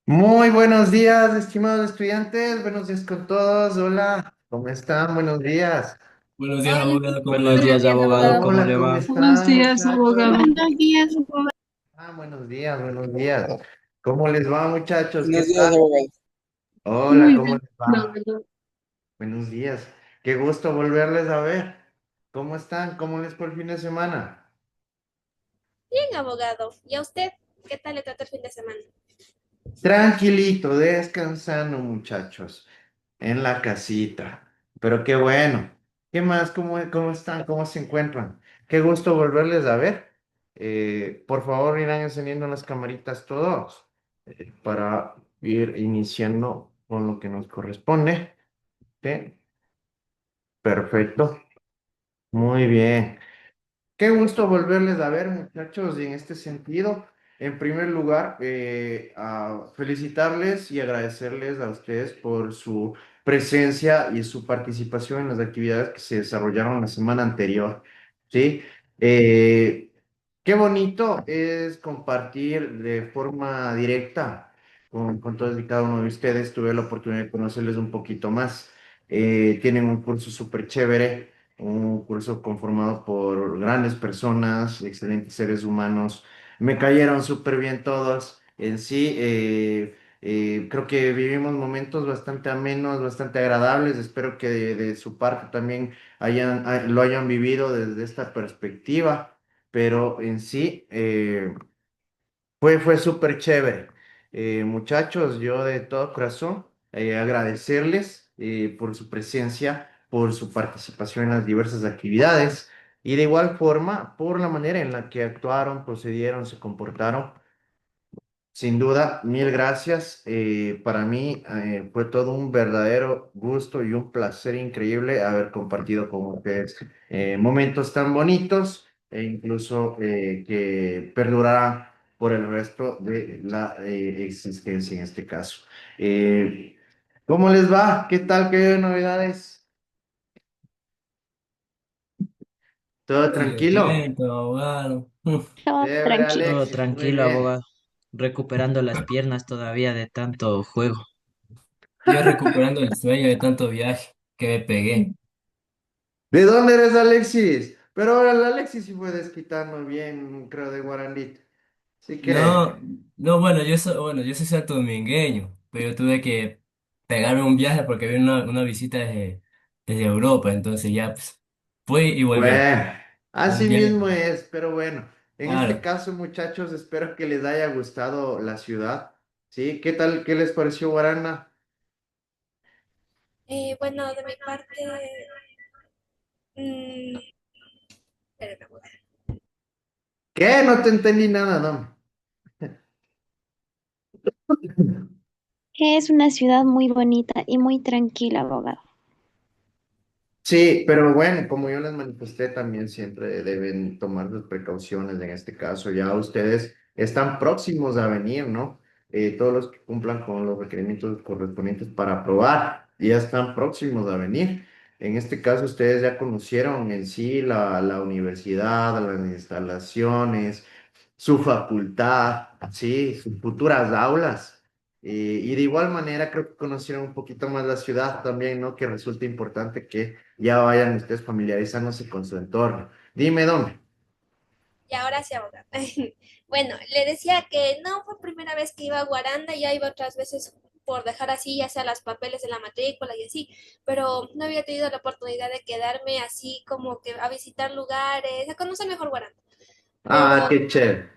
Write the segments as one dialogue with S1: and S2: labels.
S1: Muy buenos días, estimados estudiantes. Buenos días con todos. Hola, ¿cómo están? Buenos días.
S2: Buenos días,
S3: Hola,
S2: abogado, ¿cómo le
S4: Buenos
S2: va?
S4: días, abogado, ¿cómo
S1: Hola,
S4: le
S1: ¿cómo
S4: va?
S3: buenos
S1: están,
S3: días, abogado.
S1: muchachos?
S3: Buenos días, abogado.
S1: Buenos días, buenos días. ¿Cómo les va, muchachos? ¿Qué
S5: Buenos días,
S1: tal?
S5: abogado.
S1: Hola,
S3: Muy
S1: ¿cómo
S3: bien,
S1: les
S3: la
S1: va?
S3: verdad.
S1: Buenos días. Qué gusto volverles a ver. ¿Cómo están? ¿Cómo les fue el fin de semana?
S6: Bien, abogado. ¿Y a usted? ¿Qué tal le trata el fin de semana?
S1: Tranquilito, descansando, muchachos, en la casita. Pero qué bueno. ¿Qué más? ¿Cómo están? ¿Cómo se encuentran? Qué gusto volverles a ver. Por favor, irán encendiendo las camaritas todos para ir iniciando con lo que nos corresponde. ¿Sí? Perfecto. Muy bien. Qué gusto volverles a ver, muchachos, y en este sentido, en primer lugar, felicitarles y agradecerles a ustedes por su presencia y su participación en las actividades que se desarrollaron la semana anterior, ¿sí? Eh, Qué bonito es compartir de forma directa con todos y cada uno de ustedes. Tuve la oportunidad de conocerles un poquito más. Tienen un curso súper chévere, un curso conformado por grandes personas, excelentes seres humanos. Me cayeron súper bien todos. En sí, creo que vivimos momentos bastante amenos, bastante agradables. Espero que de su parte también lo hayan vivido desde esta perspectiva, pero en sí fue súper chévere. Muchachos, yo de todo corazón agradecerles por su presencia, por su participación en las diversas actividades y de igual forma por la manera en la que actuaron, procedieron, se comportaron. Sin duda, mil gracias. Para mí fue todo un verdadero gusto y un placer increíble haber compartido con ustedes momentos tan bonitos e incluso que perdurarán por el resto de la existencia en este caso. Eh, ¿Cómo les va? ¿Qué tal? ¿Qué novedades? ¿Todo
S2: Sí, le
S1: tranquilo?
S2: cuento, abogado.
S3: Todo
S1: Chévere,
S3: tranquilo.
S4: Todo
S1: Alexis. Muy
S4: tranquilo,
S1: bien.
S4: abogado. Recuperando las piernas todavía de tanto juego.
S2: Yo recuperando el sueño de tanto viaje que me pegué.
S1: ¿De dónde eres, Alexis? Pero ahora el Alexis sí fue desquitando bien, creo, de Guarandit. Sí que,
S2: No, no, bueno, yo soy santodomingueño, pero tuve que pegarme un viaje porque vi una visita desde Europa, entonces ya pues, fui y volví.
S1: bueno,
S2: Un
S1: así
S2: viaje,
S1: mismo es, pero bueno, en este
S2: claro.
S1: caso, muchachos, espero que les haya gustado la ciudad. ¿Sí? ¿Qué tal? ¿Qué les pareció Guaranda?
S6: Bueno, de mi parte, espérame, abogado.
S1: ¿Qué? No te entendí nada, no.
S3: Es una ciudad muy bonita y muy tranquila, abogado.
S1: Sí, pero bueno, como yo les manifesté, también siempre deben tomar sus precauciones en este caso. Ya ustedes están próximos a venir, ¿no? Todos los que cumplan con los requerimientos correspondientes para aprobar ya están próximos a venir. En este caso, ustedes ya conocieron en sí la universidad, las instalaciones, su facultad, sí, sus futuras aulas. Y de igual manera, creo que conocieron un poquito más la ciudad también, ¿no? Que resulta importante que ya vayan ustedes familiarizándose con su entorno. Dime dónde.
S6: Y ahora sí, abogado. Bueno, le decía que no fue primera vez que iba a Guaranda, ya iba otras veces por dejar así, ya sea los papeles de la matrícula y así, pero no había tenido la oportunidad de quedarme así como que a visitar lugares, a conocer mejor Guaranda.
S1: Ah,
S6: Pero
S1: qué chévere.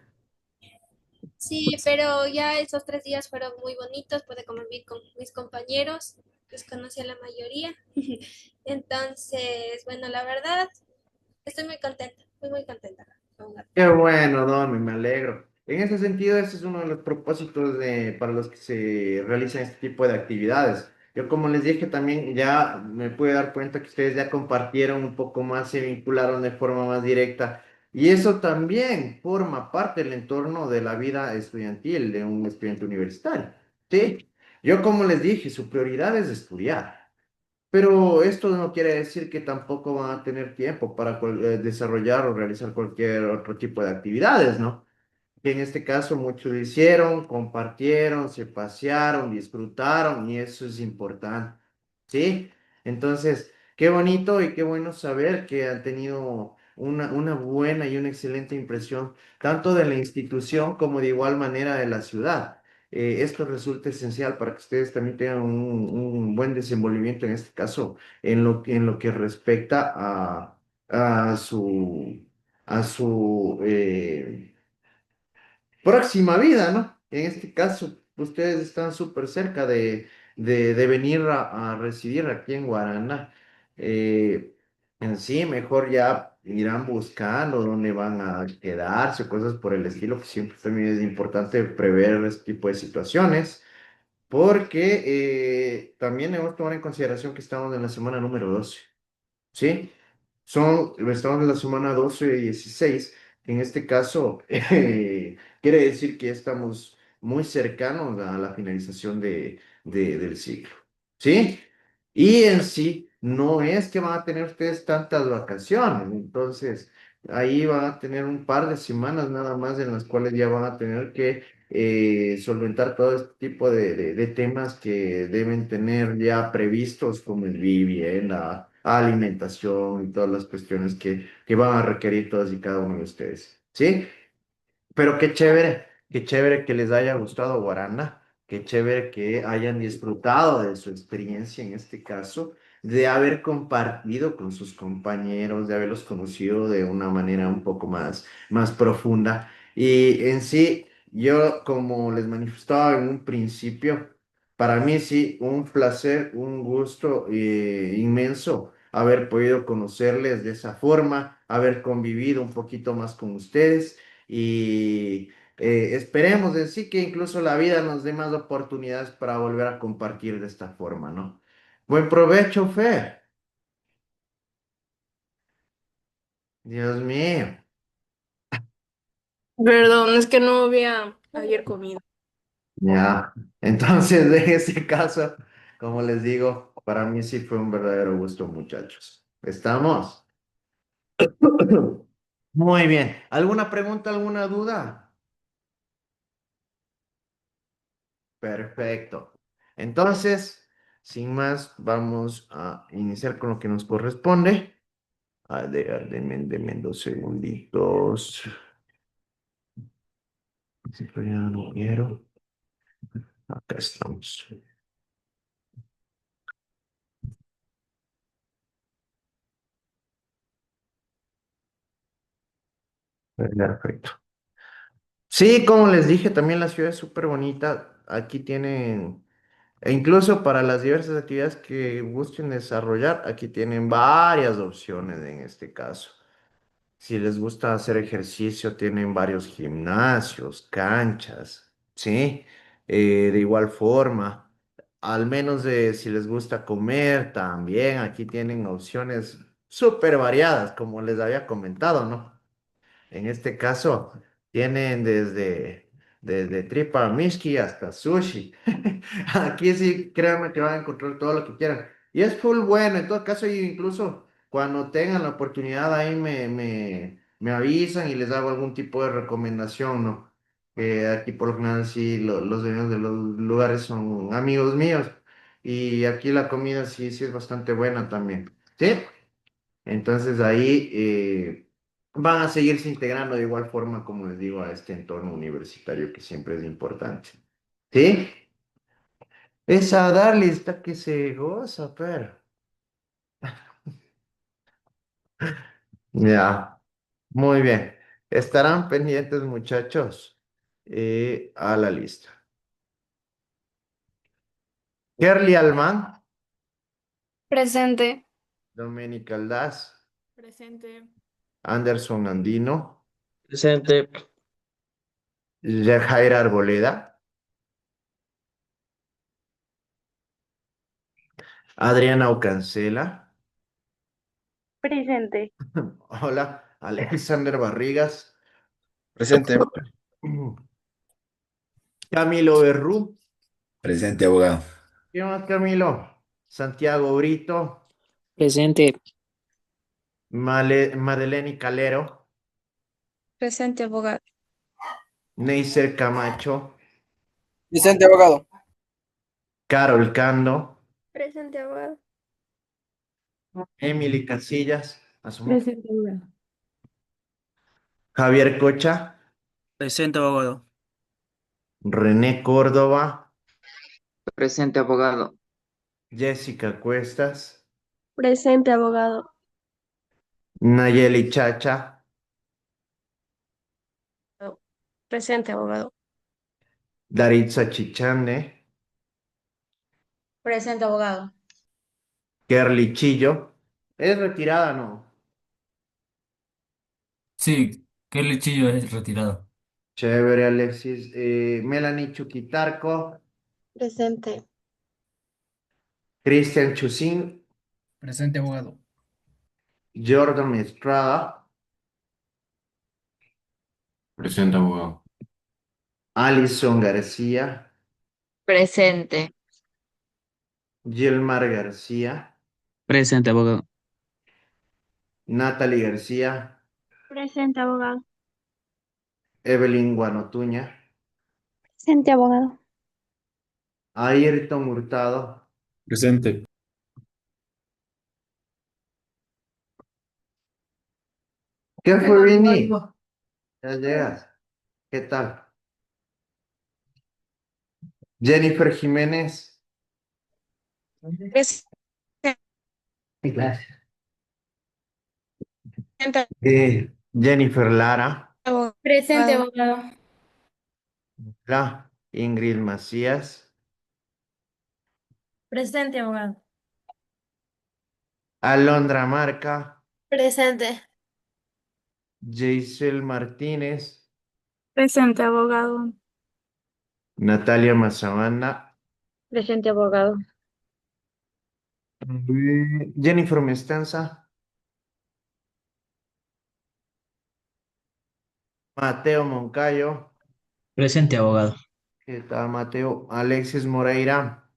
S6: sí, pero ya esos 3 días fueron muy bonitos, pude convivir con mis compañeros, los conocí a la mayoría. Entonces, bueno, la verdad, estoy muy contenta, muy contenta.
S1: Qué bueno, Domi, me alegro. En ese sentido, ese es uno de los propósitos para los que se realizan este tipo de actividades. Yo, como les dije, también ya me pude dar cuenta que ustedes ya compartieron un poco más, se vincularon de forma más directa. Y eso también forma parte del entorno de la vida estudiantil de un estudiante universitario. ¿Sí? Yo, como les dije, su prioridad es estudiar. Pero esto no quiere decir que tampoco van a tener tiempo para desarrollar o realizar cualquier otro tipo de actividades, ¿no? que en este caso muchos lo hicieron, compartieron, se pasearon, disfrutaron y eso es importante, ¿sí? Entonces, qué bonito y qué bueno saber que han tenido una buena y una excelente impresión, tanto de la institución como de igual manera de la ciudad. Esto resulta esencial para que ustedes también tengan un buen desenvolvimiento, en este caso, en lo que respecta a su próxima vida, ¿no? En este caso, ustedes están súper cerca de venir a residir aquí en Guaraná. En sí, mejor ya irán buscando dónde van a quedarse, cosas por el estilo, que siempre también es importante prever este tipo de situaciones, porque también debemos tomar en consideración que estamos en la semana número 12. ¿Sí? Estamos en la semana 12 y 16. En este caso, quiere decir que estamos muy cercanos a la finalización del ciclo. ¿Sí? Y en sí, no es que van a tener ustedes tantas vacaciones. Entonces, ahí van a tener un par de semanas nada más en las cuales ya van a tener que solventar todo este tipo de temas que deben tener ya previstos, como el vivienda, alimentación y todas las cuestiones que van a requerir todas y cada uno de ustedes. ¿Sí? Pero qué chévere que les haya gustado Guaranda, qué chévere que hayan disfrutado de su experiencia en este caso, de haber compartido con sus compañeros, de haberlos conocido de una manera un poco más profunda. Y en sí, yo como les manifestaba en un principio, para mí sí, un placer, un gusto inmenso haber podido conocerles de esa forma, haber convivido un poquito más con ustedes y esperemos en sí que incluso la vida nos dé más oportunidades para volver a compartir de esta forma, ¿no? Buen provecho, Fer. Dios mío.
S5: Perdón, es que no había ayer comido.
S1: Ya. Entonces, en ese caso, como les digo, para mí sí fue un verdadero gusto, muchachos. ¿Estamos? Muy bien. ¿Alguna pregunta, alguna duda? Perfecto. Entonces, sin más, vamos a iniciar con lo que nos corresponde. A ver, denme 2 segunditos. Si ya no quiero. Acá estamos. Perfecto. Sí, como les dije, también la ciudad es súper bonita. Aquí tienen, e incluso para las diversas actividades que gusten desarrollar, aquí tienen varias opciones en este caso. Si les gusta hacer ejercicio, tienen varios gimnasios, canchas, ¿sí? De igual forma, al menos de si les gusta comer, también aquí tienen opciones súper variadas, como les había comentado, ¿no? En este caso, tienen desde tripa miski hasta sushi. Aquí sí, créanme que van a encontrar todo lo que quieran. Y es full bueno, en todo caso, incluso cuando tengan la oportunidad, ahí me avisan y les hago algún tipo de recomendación, ¿no? Aquí por lo general sí, los dueños de los lugares son amigos míos. Y aquí la comida sí es bastante buena también. ¿Sí? Entonces ahí van a seguirse integrando de igual forma, como les digo, a este entorno universitario que siempre es importante. ¿Sí? Esa darle está que se goza, pero. Ya, muy bien. Estarán pendientes, muchachos, a la lista. Kerly Alman,
S5: Presente.
S1: Doménica Aldaz,
S5: Presente.
S1: Anderson Andino,
S4: Presente.
S1: Jair Arboleda, Adriana Ocancela.
S3: Presente.
S1: Hola, Alexander Barrigas.
S7: Presente.
S1: Camilo Berrú.
S7: Presente, abogado.
S1: ¿Qué más, Camilo? Santiago Brito.
S4: Presente.
S1: Madeleni Calero.
S5: Presente, abogado.
S1: Neisser Camacho,
S8: Presente, abogado.
S1: Carol Cando,
S5: Presente, abogado.
S1: Emily Casillas, asumo.
S3: Presente, abogado.
S1: Javier Cocha,
S8: Presente, abogado.
S1: René Córdoba,
S9: Presente, abogado.
S1: Jessica Cuestas,
S5: Presente, abogado.
S1: Nayeli Chacha,
S5: Presente, abogado.
S1: Daritza Chichande,
S10: Presente, abogado.
S1: Kerly Chillo. ¿Es retirada no?
S2: Sí, qué lechillo es retirado.
S1: Chévere, Alexis. Melanie Chuquitarco,
S5: Presente.
S1: Cristian Chusín,
S8: Presente, abogado.
S1: Jordan Estrada,
S11: Presente, abogado.
S1: Alison García,
S10: Presente.
S1: Gilmar García,
S4: Presente, abogado.
S1: Natalie García,
S3: Presente, abogado.
S1: Evelyn Guanotuña,
S3: Presente, abogado.
S1: Ayrton Hurtado,
S11: Presente.
S1: ¿qué fue, Vini? Ya llegas. ¿Qué tal? Jennifer Jiménez,
S5: Presente,
S1: gracias. Jennifer Lara,
S5: abogado.
S10: Presente, abogado.
S1: Ingrid Macías,
S10: Presente, abogado.
S1: Alondra Marca,
S5: Presente.
S1: Jaisel Martínez,
S5: Presente, abogado.
S1: Natalia Mazabanda,
S10: Presente, abogado.
S1: Jennifer Mestanza, Mateo Moncayo,
S4: Presente, abogado.
S1: ¿qué tal, Mateo? Alexis Moreira,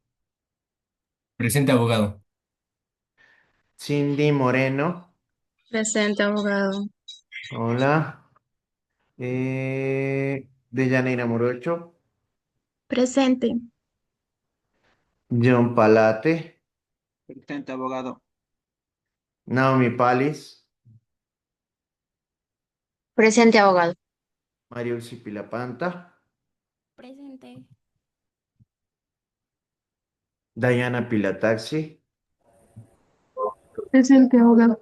S2: Presente, abogado.
S1: Cindy Moreno,
S5: Presente, abogado.
S1: hola, Deyanira Morocho,
S5: Presente.
S1: John Palate,
S8: Presente, abogado.
S1: Naomi Palis,
S10: Presente, abogado.
S1: Mariusi Pilapanta,
S5: Presente.
S1: Diana Pilataxi,
S3: Presente, abogado.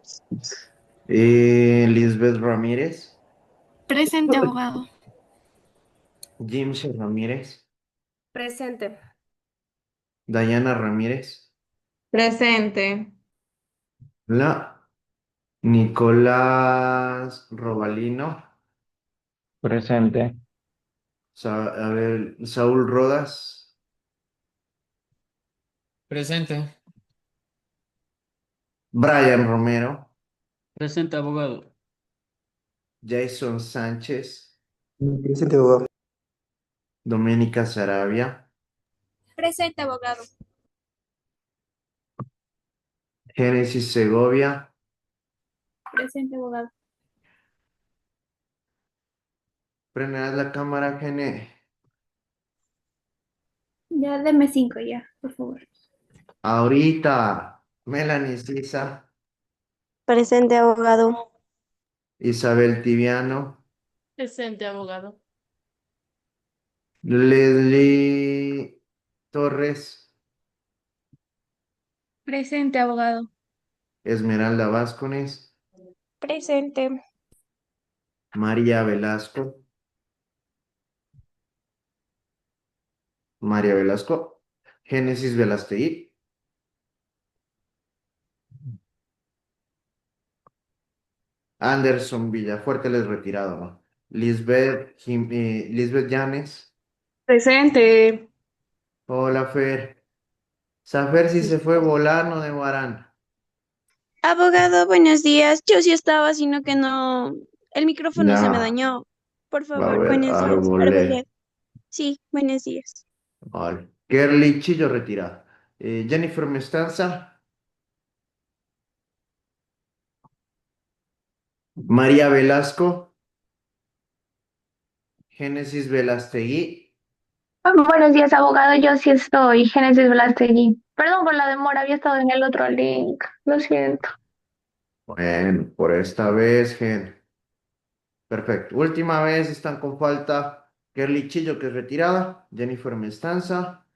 S1: Lisbeth Ramírez,
S5: Presente, abogado.
S1: Jimmy Ramírez,
S5: Presente.
S1: Dayana Ramírez,
S10: Presente.
S1: la Nicolás Robalino,
S9: Presente.
S1: A ver, Saúl Rodas,
S8: Presente.
S1: Brian Romero,
S4: Presente, abogado.
S1: Jason Sánchez,
S8: Presente, abogado.
S1: Doménica Saravia,
S6: Presente, abogado.
S1: Génesis Segovia,
S5: Presente, abogado.
S1: prenderás la cámara, Gene.
S5: Ya deme 5 ya, por favor.
S1: Ahorita, Melanie Sisa,
S5: Presente, abogado.
S1: Isabel Tibiano,
S10: Presente, abogado.
S1: Leslie Torres,
S5: Presente, abogado.
S1: Esmeralda Vázquez,
S5: Presente.
S1: María Velasco, María Velasco, Génesis Velastegui, Anderson Villafuerte, les retirado, ¿no? Lisbeth Llanes,
S5: Presente.
S1: hola Fer, saber si se fue volando de Guarán.
S3: Abogado, buenos días. Yo sí estaba, sino que no, el micrófono se me
S1: Ya,
S3: dañó. Por
S1: va a
S3: favor,
S1: haber
S3: buenos días.
S1: Arbolé,
S3: Sí, buenos días.
S1: vale. Kerly Chillo retirado. Jennifer Mestanza, María Velasco, Génesis Velastegui.
S5: Buenos días, abogado. Yo sí estoy. Génesis Blastegui. Perdón por la demora, había estado en el otro link. Lo siento.
S1: Bueno, por esta vez, perfecto. Última vez están con falta Kerly Chillo, que es retirada, Jennifer Mestanza,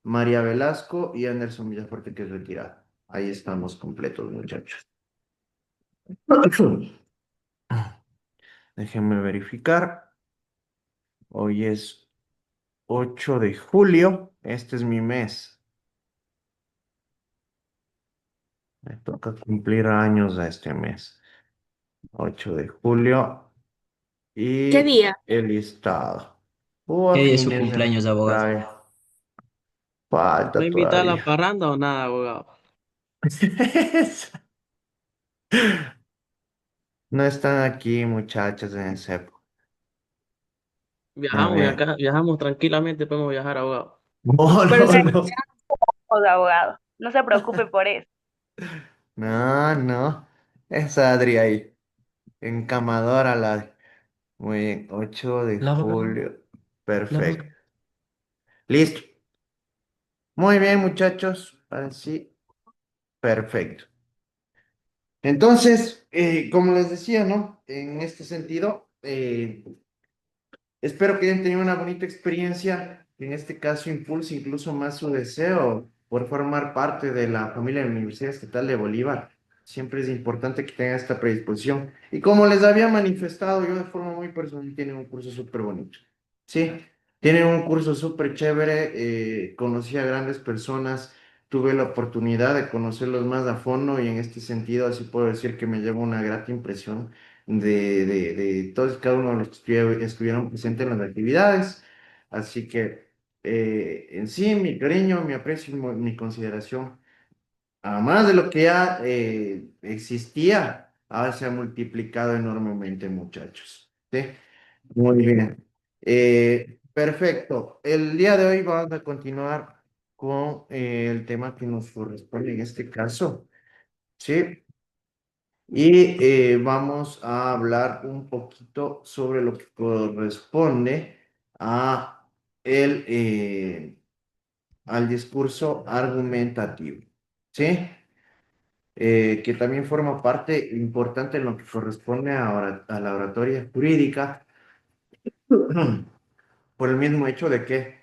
S1: María Velasco y Anderson Villafuerte, que es retirada. Ahí estamos completos, muchachos. Déjenme verificar. Hoy es 8 de julio. Este es mi mes. Me toca cumplir años a este mes. 8 de julio.
S10: ¿Qué
S1: Y
S10: día?
S1: el listado.
S4: ¿Qué día es su
S1: Fines de
S4: cumpleaños, abogado?
S1: falta
S8: ¿No invita a la
S1: todavía.
S8: parranda o nada, abogado?
S1: No están aquí, muchachos, en esa época. A
S8: Viajamos y
S1: ver.
S8: acá viajamos tranquilamente, podemos viajar, abogado.
S1: No,
S5: Pero
S1: no, no.
S5: abogado. No se preocupe por eso.
S1: No, no. Es Adri ahí. Encamadora la. Muy bien. 8 de
S8: La abogado,
S1: julio.
S8: la
S1: Perfecto.
S8: abogado.
S1: Listo. Muy bien, muchachos. Así. Perfecto. Entonces, como les decía, ¿no? En este sentido, espero que hayan tenido una bonita experiencia. En este caso, impulse incluso más su deseo por formar parte de la familia de la Universidad Estatal de Bolívar. Siempre es importante que tengan esta predisposición. Y como les había manifestado yo de forma muy personal, tienen un curso súper bonito. Sí, tienen un curso súper chévere. Conocí a grandes personas, tuve la oportunidad de conocerlos más a fondo y en este sentido, así puedo decir que me llevo una grata impresión de todos y cada uno de los que estuvieron presentes en las actividades. Así que en sí, mi cariño, mi aprecio y mi consideración, además de lo que ya existía, ahora se ha multiplicado enormemente, muchachos. ¿Sí? Muy bien. Perfecto. El día de hoy vamos a continuar con el tema que nos corresponde en este caso. ¿Sí? Y vamos a hablar un poquito sobre lo que corresponde a al discurso argumentativo, ¿sí? Que también forma parte importante en lo que corresponde a la oratoria jurídica, por el mismo hecho de que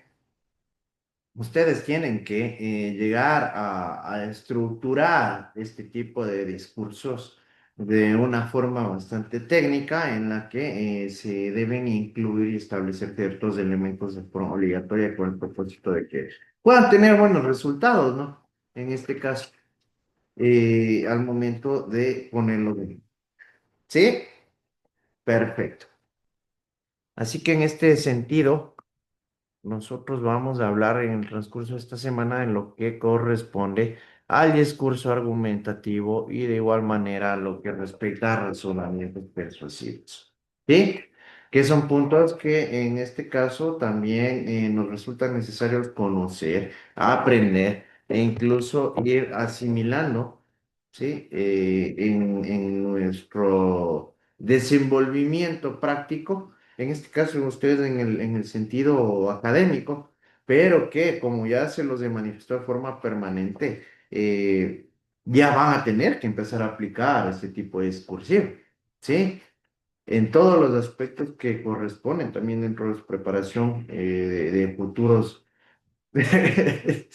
S1: ustedes tienen que llegar a estructurar este tipo de discursos de una forma bastante técnica en la que se deben incluir y establecer ciertos elementos de forma obligatoria con el propósito de que puedan tener buenos resultados, ¿no? En este caso, al momento de ponerlo de... ¿Sí? Perfecto. Así que en este sentido... Nosotros vamos a hablar en el transcurso de esta semana en lo que corresponde al discurso argumentativo y de igual manera a lo que respecta a razonamientos persuasivos. ¿Sí? Que son puntos que en este caso también nos resultan necesarios conocer, aprender e incluso ir asimilando, ¿sí? En nuestro desenvolvimiento práctico en este caso ustedes en el sentido académico, pero que como ya se los he manifestado de forma permanente, ya van a tener que empezar a aplicar este tipo de discursivo, ¿sí? En todos los aspectos que corresponden también dentro de su preparación de futuros de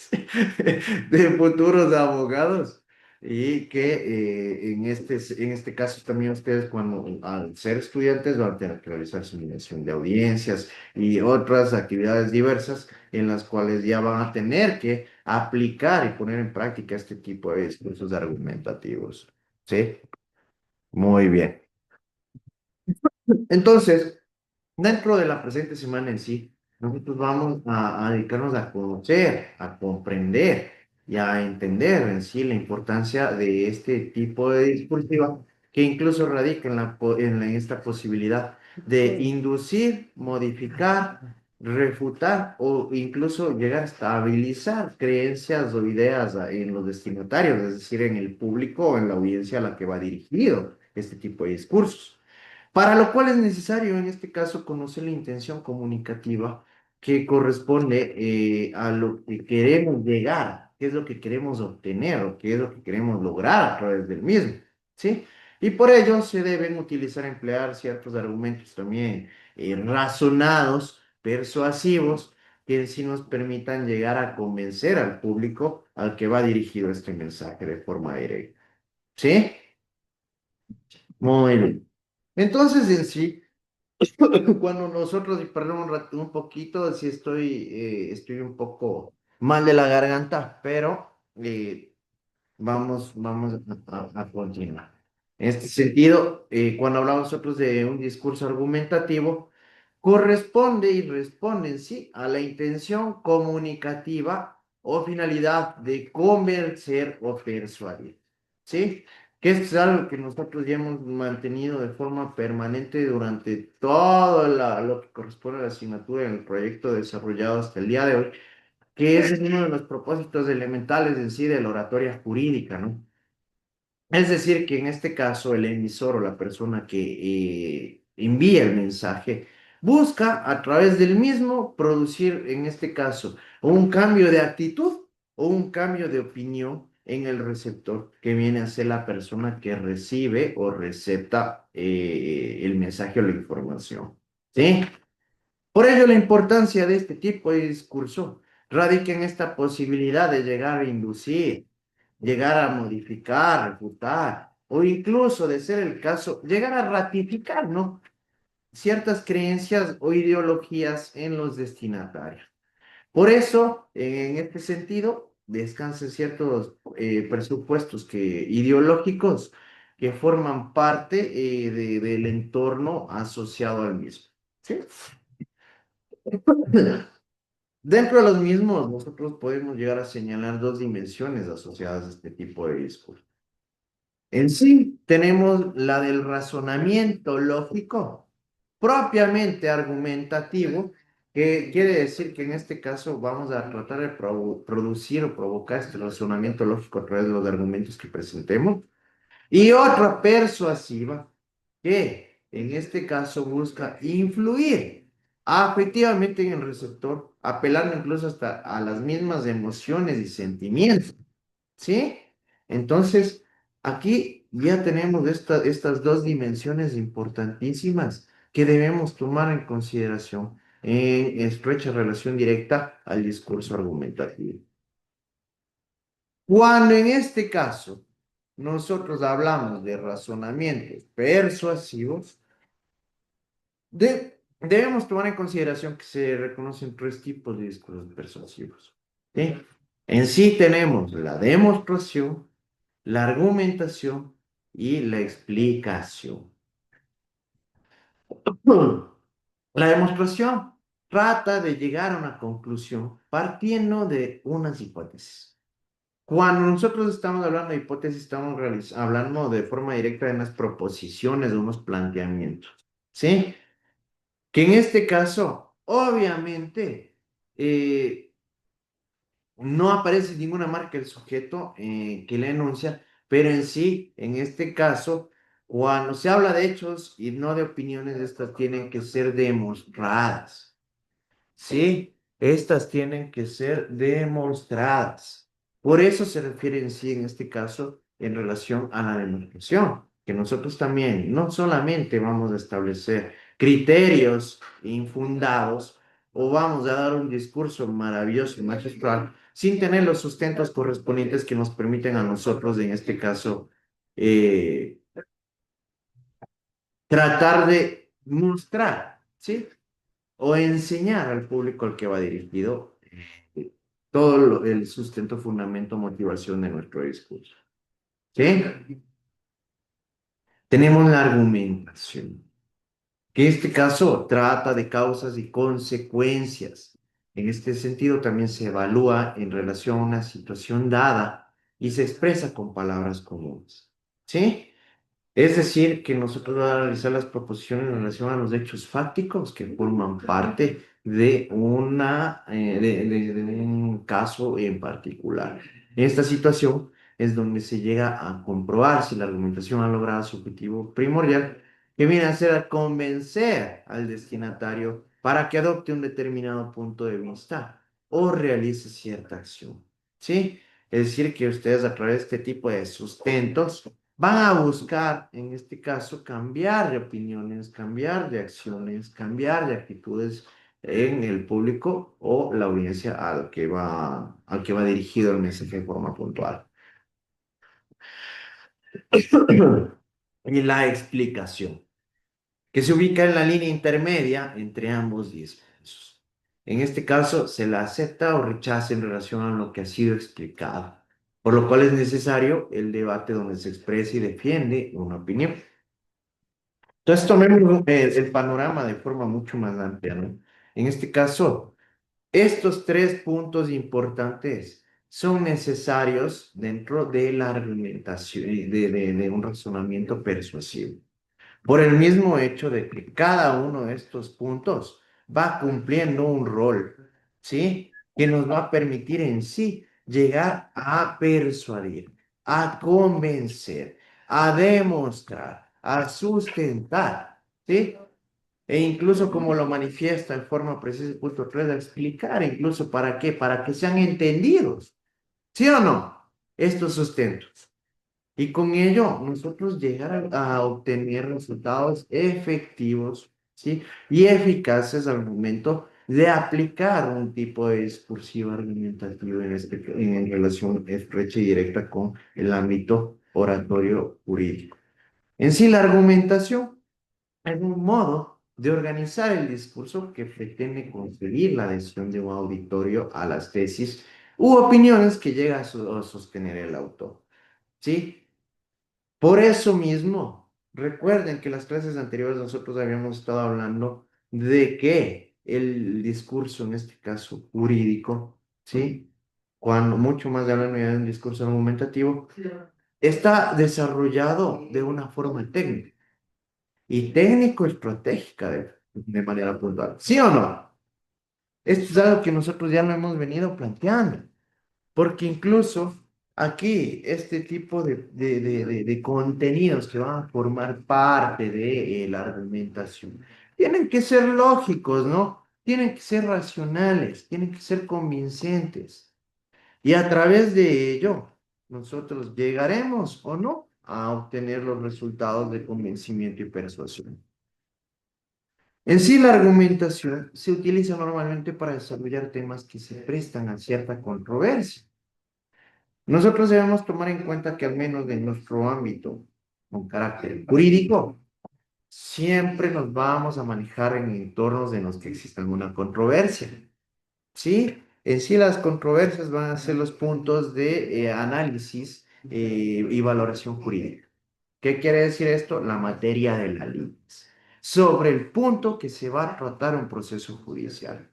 S1: futuros abogados y que en este caso también ustedes cuando al ser estudiantes van a tener que realizar simulación de audiencias y otras actividades diversas en las cuales ya van a tener que aplicar y poner en práctica este tipo de discursos argumentativos. ¿Sí? Muy bien. Entonces, dentro de la presente semana en sí, nosotros vamos a dedicarnos a conocer, a comprender y a entender en sí la importancia de este tipo de discursiva que incluso radica en, en esta posibilidad de inducir, modificar, refutar o incluso llegar a estabilizar creencias o ideas en los destinatarios, es decir, en el público o en la audiencia a la que va dirigido este tipo de discursos. Para lo cual es necesario, en este caso, conocer la intención comunicativa que corresponde a lo que queremos llegar, qué es lo que queremos obtener o qué es lo que queremos lograr a través del mismo, ¿sí? Y por ello se deben utilizar, emplear ciertos argumentos también razonados, persuasivos, que en sí nos permitan llegar a convencer al público al que va dirigido este mensaje de forma directa, ¿sí? Muy bien. Entonces, en sí, cuando nosotros, y perdón un poquito, si estoy un poco mal de la garganta, pero vamos a continuar. En este sentido, cuando hablamos nosotros de un discurso argumentativo, corresponde y responde en sí a la intención comunicativa o finalidad de convencer o persuadir, ¿sí? Que esto es algo que nosotros ya hemos mantenido de forma permanente durante todo lo que corresponde a la asignatura en el proyecto desarrollado hasta el día de hoy, que ese es uno de los propósitos elementales en sí de la oratoria jurídica, ¿no? Es decir, que en este caso el emisor o la persona que envía el mensaje busca a través del mismo producir, en este caso, un cambio de actitud o un cambio de opinión en el receptor, que viene a ser la persona que recibe o recepta el mensaje o la información. ¿Sí? Por ello, la importancia de este tipo de discurso radica en esta posibilidad de llegar a inducir, llegar a modificar, refutar, o incluso, de ser el caso, llegar a ratificar, ¿no? Ciertas creencias o ideologías en los destinatarios. Por eso, en este sentido, descansan ciertos presupuestos ideológicos que forman parte del entorno asociado al mismo. ¿Sí? Dentro de los mismos, nosotros podemos llegar a señalar dos dimensiones asociadas a este tipo de discurso. En sí, tenemos la del razonamiento lógico, propiamente argumentativo, que quiere decir que en este caso vamos a tratar de producir o provocar este razonamiento lógico a través de los argumentos que presentemos. Y otra persuasiva, que en este caso busca influir afectivamente en el receptor, apelando incluso hasta a las mismas emociones y sentimientos. ¿Sí? Entonces, aquí ya tenemos estas dos dimensiones importantísimas que debemos tomar en consideración en estrecha relación directa al discurso argumentativo. Cuando en este caso nosotros hablamos de razonamientos persuasivos, debemos tomar en consideración que se reconocen tres tipos de discursos persuasivos. ¿Sí? En sí tenemos la demostración, la argumentación y la explicación. La demostración trata de llegar a una conclusión partiendo de unas hipótesis. Cuando nosotros estamos hablando de hipótesis, estamos hablando de forma directa de unas proposiciones, de unos planteamientos. ¿Sí? Que en este caso, obviamente, no aparece ninguna marca del sujeto que la enuncia, pero en sí, en este caso, cuando se habla de hechos y no de opiniones, estas tienen que ser demostradas. Sí, estas tienen que ser demostradas. Por eso se refiere en sí, en este caso, en relación a la demostración, que nosotros también no solamente vamos a establecer criterios infundados o vamos a dar un discurso maravilloso y magistral sin tener los sustentos correspondientes que nos permiten a nosotros, en este caso, eh, tratar de mostrar, ¿sí? O enseñar al público al que va dirigido todo el sustento, fundamento, motivación de nuestro discurso. ¿Sí? Tenemos la argumentación, que en este caso trata de causas y consecuencias. En este sentido también se evalúa en relación a una situación dada y se expresa con palabras comunes. ¿Sí? Es decir, que nosotros vamos a analizar las proposiciones en relación a los hechos fácticos que forman parte de, de un caso en particular. En esta situación es donde se llega a comprobar si la argumentación ha logrado su objetivo primordial que viene a ser a convencer al destinatario para que adopte un determinado punto de vista o realice cierta acción, ¿sí? Es decir, que ustedes a través de este tipo de sustentos van a buscar, en este caso, cambiar de opiniones, cambiar de acciones, cambiar de actitudes en el público o la audiencia al que va dirigido el mensaje de forma puntual. Y la explicación, que se ubica en la línea intermedia entre ambos discursos. En este caso, se la acepta o rechaza en relación a lo que ha sido explicado, por lo cual es necesario el debate donde se expresa y defiende una opinión. Entonces, tomemos el panorama de forma mucho más amplia, ¿no? En este caso, estos tres puntos importantes son necesarios dentro de la argumentación, de un razonamiento persuasivo, por el mismo hecho de que cada uno de estos puntos va cumpliendo un rol, ¿sí? Que nos va a permitir en sí llegar a persuadir, a convencer, a demostrar, a sustentar, ¿sí? E incluso como lo manifiesta en forma precisa el punto 3, a explicar incluso para qué, para que sean entendidos, ¿sí o no? Estos sustentos. Y con ello nosotros llegar a obtener resultados efectivos, ¿sí? Y eficaces al momento de aplicar un tipo de discursivo argumentativo en relación estrecha y directa con el ámbito oratorio jurídico. En sí, la argumentación es un modo de organizar el discurso que pretende conseguir la adhesión de un auditorio a las tesis u opiniones que llega a sostener el autor, ¿sí? Por eso mismo, recuerden que las clases anteriores nosotros habíamos estado hablando de que el discurso, en este caso jurídico, ¿sí? Cuando mucho más de hablando ya de un discurso argumentativo, está desarrollado de una forma técnica y técnico-estratégica de manera puntual. ¿Sí o no? Esto es algo que nosotros ya lo hemos venido planteando. Porque incluso aquí este tipo de contenidos que van a formar parte de la argumentación tienen que ser lógicos, ¿no? Tienen que ser racionales, tienen que ser convincentes. Y a través de ello, nosotros llegaremos o no a obtener los resultados de convencimiento y persuasión. En sí, la argumentación se utiliza normalmente para desarrollar temas que se prestan a cierta controversia. Nosotros debemos tomar en cuenta que al menos en nuestro ámbito, con carácter jurídico, siempre nos vamos a manejar en entornos en los que exista alguna controversia, ¿sí? En sí las controversias van a ser los puntos de análisis y valoración jurídica. ¿Qué quiere decir esto? La materia de la ley. Sobre el punto que se va a tratar un proceso judicial,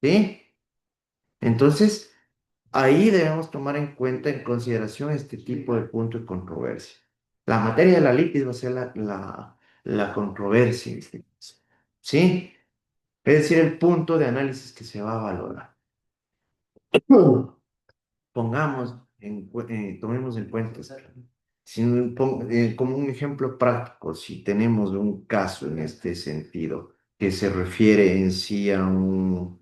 S1: ¿sí? Entonces, ahí debemos tomar en cuenta, en consideración, este tipo de punto de controversia. La materia de la litis va a ser la controversia en este caso, ¿sí? Es decir, el punto de análisis que se va a valorar. Pongamos, tomemos en cuenta, como un ejemplo práctico, si tenemos un caso en este sentido, que se refiere en sí a un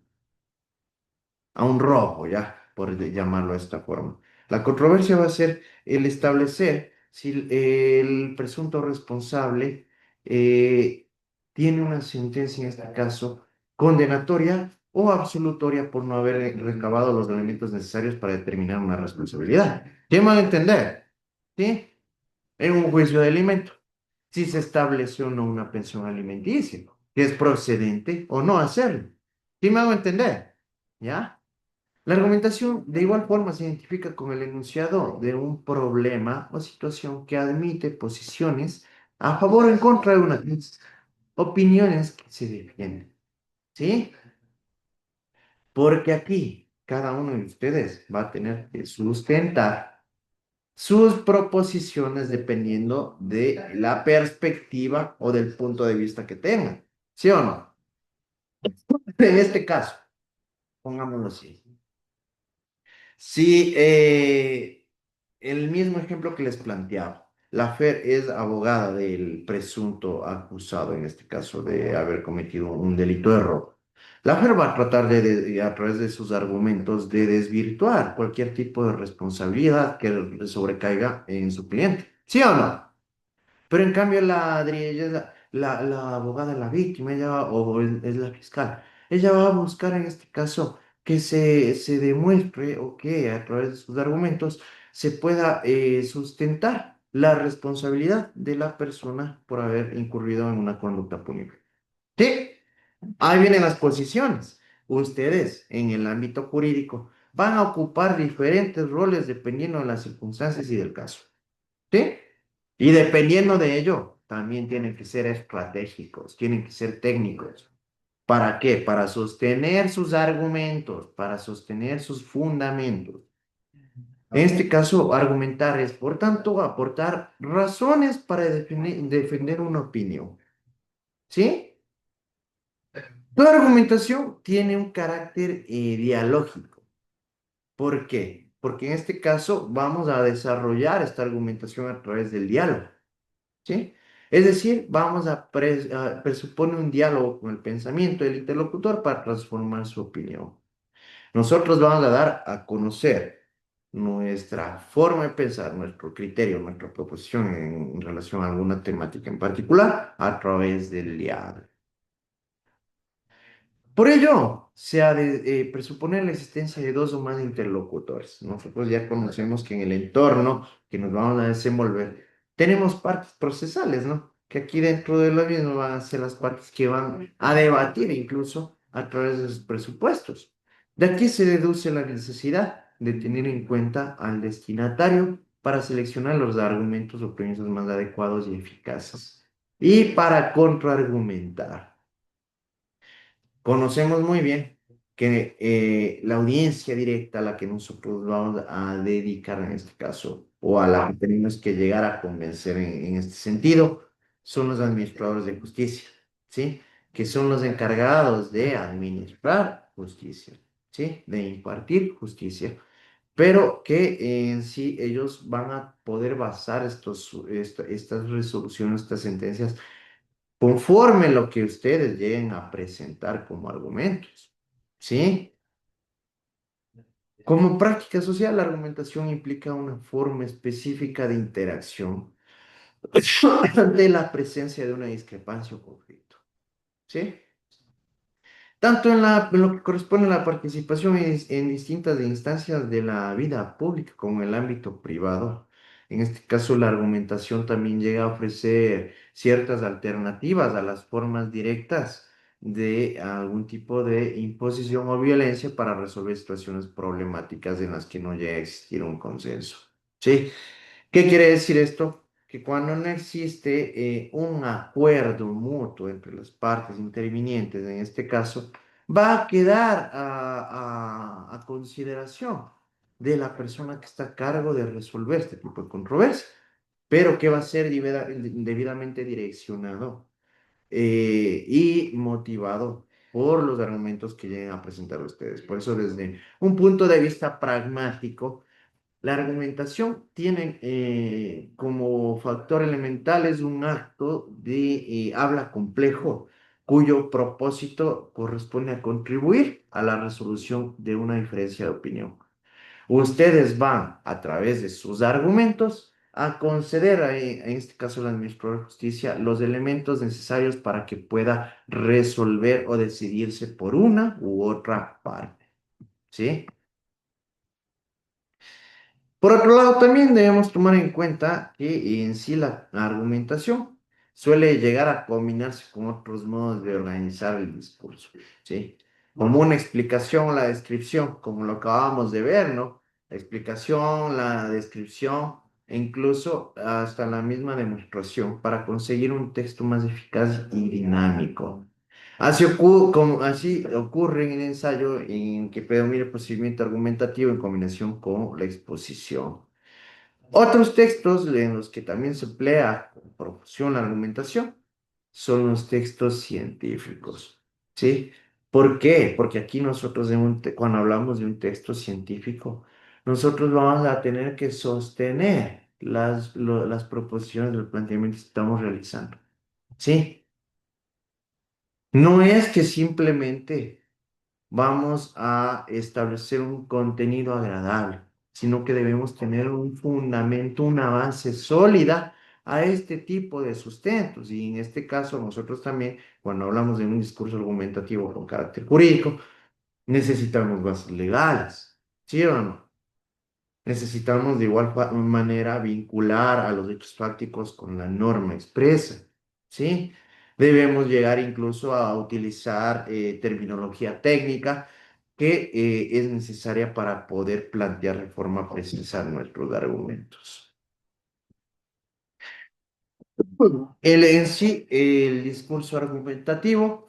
S1: robo, ya, por llamarlo de esta forma. La controversia va a ser el establecer si el presunto responsable tiene una sentencia, en este caso, condenatoria o absolutoria por no haber recabado los elementos necesarios para determinar una responsabilidad. ¿Quién va a entender? ¿Sí? En un juicio de alimento, si se establece o no una pensión alimenticia, que es procedente o no hacerlo. ¿Sí me hago entender? ¿Ya? La argumentación de igual forma se identifica con el enunciado de un problema o situación que admite posiciones a favor o en contra de una opiniones que se defienden. ¿Sí? Porque aquí cada uno de ustedes va a tener que sustentar sus proposiciones dependiendo de la perspectiva o del punto de vista que tengan. ¿Sí o no? En este caso, pongámoslo así. Si el mismo ejemplo que les planteaba, La Fer es abogada del presunto acusado, en este caso, de haber cometido un delito de robo. La Fer va a tratar a través de sus argumentos, de desvirtuar cualquier tipo de responsabilidad que le sobrecaiga en su cliente. ¿Sí o no? Pero en cambio la Adri, ella es la abogada de la víctima, es la fiscal. Ella va a buscar en este caso que se demuestre o que a través de sus argumentos se pueda sustentar la responsabilidad de la persona por haber incurrido en una conducta punible. ¿Sí? Ahí vienen las posiciones. Ustedes en el ámbito jurídico van a ocupar diferentes roles dependiendo de las circunstancias y del caso. ¿Sí? Y dependiendo de ello, también tienen que ser estratégicos, tienen que ser técnicos. ¿Para qué? Para sostener sus argumentos, para sostener sus fundamentos. En este caso, argumentar es, por tanto, aportar razones para defender una opinión. ¿Sí? Toda argumentación tiene un carácter dialógico. ¿Por qué? Porque en este caso vamos a desarrollar esta argumentación a través del diálogo. ¿Sí? Es decir, presupone un diálogo con el pensamiento del interlocutor para transformar su opinión. Nosotros vamos a dar a conocer nuestra forma de pensar, nuestro criterio, nuestra proposición en relación a alguna temática en particular a través del diálogo. Por ello, se ha de presuponer la existencia de dos o más interlocutores. Nosotros ya conocemos que en el entorno que nos vamos a desenvolver tenemos partes procesales, ¿no? Que aquí dentro de lo mismo van a ser las partes que van a debatir incluso a través de sus presupuestos. De aquí se deduce la necesidad de tener en cuenta al destinatario para seleccionar los argumentos o premisas más adecuados y eficaces. Y para contraargumentar. Conocemos muy bien que la audiencia directa a la que nosotros vamos a dedicar en este caso, o a la que tenemos que llegar a convencer en este sentido, son los administradores de justicia, ¿sí? Que son los encargados de administrar justicia, ¿sí? De impartir justicia, pero que en sí ellos van a poder basar estas resoluciones, estas sentencias conforme lo que ustedes lleguen a presentar como argumentos, ¿sí? Como práctica social, la argumentación implica una forma específica de interacción ante la presencia de una discrepancia o conflicto, ¿sí? Tanto en lo que corresponde a la participación en distintas instancias de la vida pública como en el ámbito privado. En este caso, la argumentación también llega a ofrecer ciertas alternativas a las formas directas de algún tipo de imposición o violencia para resolver situaciones problemáticas en las que no llega a existir un consenso. ¿Sí? ¿Qué quiere decir esto? Que cuando no existe un acuerdo mutuo entre las partes intervinientes, en este caso, va a quedar a consideración de la persona que está a cargo de resolver este tipo de controversia, pero que va a ser debidamente direccionado y motivado por los argumentos que lleguen a presentar ustedes. Por eso, desde un punto de vista pragmático, la argumentación tiene como factor elemental es un acto de habla complejo cuyo propósito corresponde a contribuir a la resolución de una diferencia de opinión. Ustedes van a través de sus argumentos a conceder, en este caso la administrador de justicia, los elementos necesarios para que pueda resolver o decidirse por una u otra parte. ¿Sí? Por otro lado, también debemos tomar en cuenta que en sí la argumentación suele llegar a combinarse con otros modos de organizar el discurso, ¿sí? Como una explicación o la descripción, como lo acabamos de ver, ¿no? La explicación, la descripción e incluso hasta la misma demostración para conseguir un texto más eficaz y dinámico. Así ocurre en el ensayo en que predomina el procedimiento argumentativo en combinación con la exposición. Otros textos en los que también se emplea con profusión la argumentación son los textos científicos, ¿sí? ¿Por qué? Porque aquí nosotros cuando hablamos de un texto científico, nosotros vamos a tener que sostener las proposiciones, los planteamientos que estamos realizando. Sí, no es que simplemente vamos a establecer un contenido agradable, sino que debemos tener un fundamento, una base sólida a este tipo de sustentos. Y en este caso, nosotros también, cuando hablamos de un discurso argumentativo con carácter jurídico, necesitamos bases legales, ¿sí o no? Necesitamos de igual manera vincular a los hechos fácticos con la norma expresa, ¿sí? Debemos llegar incluso a utilizar terminología técnica que es necesaria para poder plantear de forma precisa nuestros argumentos. En sí, el discurso argumentativo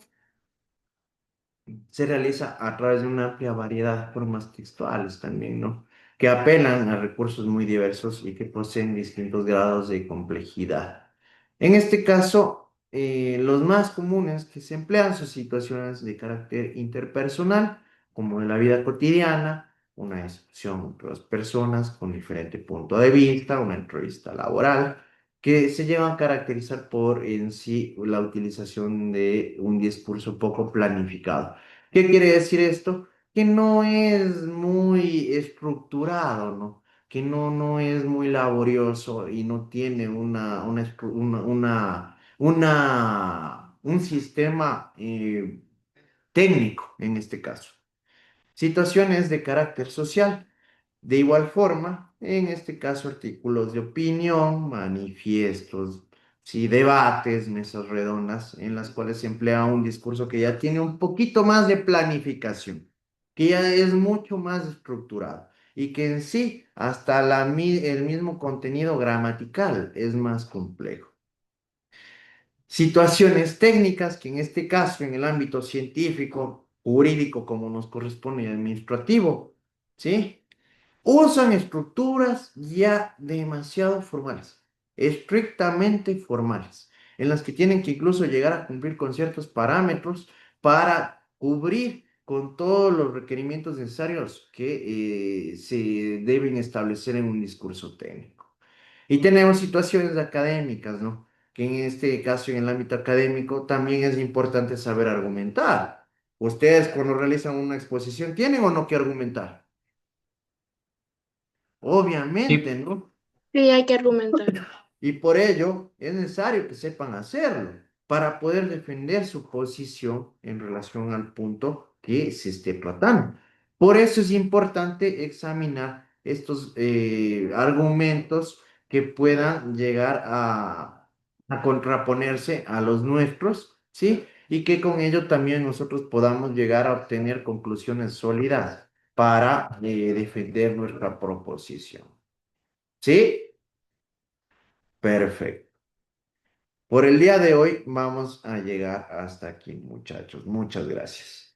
S1: se realiza a través de una amplia variedad de formas textuales también, ¿no? Que apelan a recursos muy diversos y que poseen distintos grados de complejidad. En este caso, los más comunes que se emplean son situaciones de carácter interpersonal, como en la vida cotidiana, una discusión entre dos personas con diferente punto de vista, una entrevista laboral, que se llevan a caracterizar por en sí la utilización de un discurso poco planificado. ¿Qué quiere decir esto? Que no es muy estructurado, ¿no? Que no es muy laborioso y no tiene un sistema técnico en este caso. Situaciones de carácter social. De igual forma, en este caso, artículos de opinión, manifiestos, sí, debates, mesas redondas, en las cuales se emplea un discurso que ya tiene un poquito más de planificación, que ya es mucho más estructurado y que en sí, hasta el mismo contenido gramatical es más complejo. Situaciones técnicas que en este caso, en el ámbito científico, jurídico, como nos corresponde, y administrativo, ¿sí? Usan estructuras ya demasiado formales, estrictamente formales, en las que tienen que incluso llegar a cumplir con ciertos parámetros para cubrir con todos los requerimientos necesarios que se deben establecer en un discurso técnico. Y tenemos situaciones académicas, ¿no? Que en este caso, en el ámbito académico, también es importante saber argumentar. Ustedes cuando realizan una exposición, ¿tienen o no que argumentar? Obviamente,
S4: Sí,
S1: ¿no?
S10: Sí, hay que argumentar.
S1: Y por ello es necesario que sepan hacerlo para poder defender su posición en relación al punto que se esté tratando. Por eso es importante examinar estos argumentos que puedan llegar a contraponerse a los nuestros, ¿sí? Y que con ello también nosotros podamos llegar a obtener conclusiones sólidas para defender nuestra proposición. ¿Sí? Perfecto. Por el día de hoy vamos a llegar hasta aquí, muchachos. Muchas gracias.